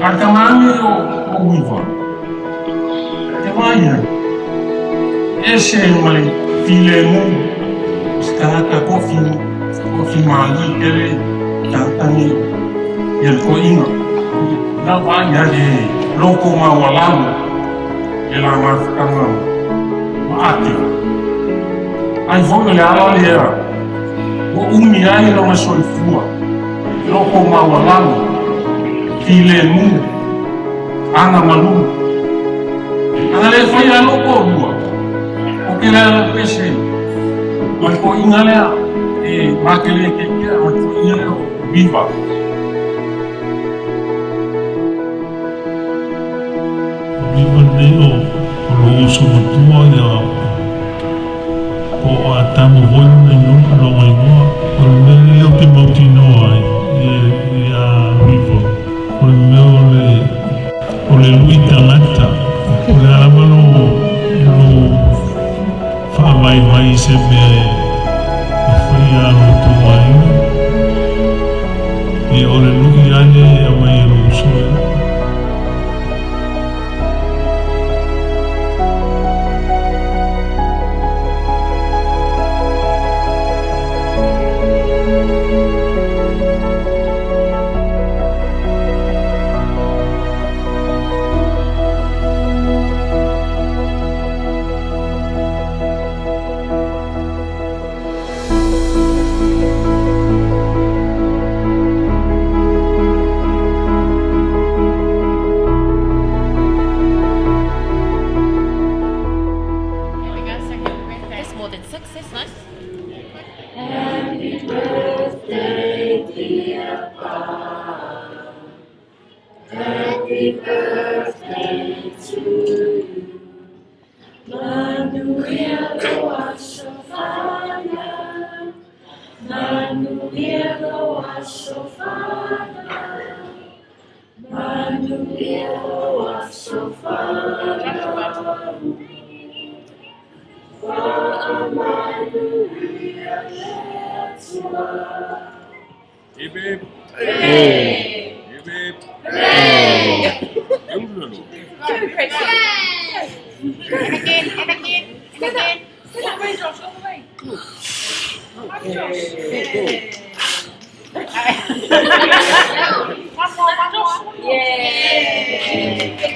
Arkamani o uiva. Te vai. Esse mai filemu stata kofi mali ele tantani el koina. Na vai de loko mawalamu ela mafkama maati. Ai vou olhar ali o ai no masolfua loko mawalamu filemu anga malu. Angale foi a loko rua. O que era peixe, mas com inhalea e aquele que era mas com inhalea viva. Viva neo o uso mutua ya o atamu bueno no lo maino o neo que motinoa ya vivo o neo le luita nata o le alamano mai se me fai no tuaina e ore lui ane a mai ruso Happy birthday to you. Manuel Washofana. Manuel Washofana. Manuel Washofana. For Manuel Hey babe. Hey. Hey babe. Hey. Go, Chris. Yes. And again, and again, and again. All the way, Josh, all the way. One more. Yay.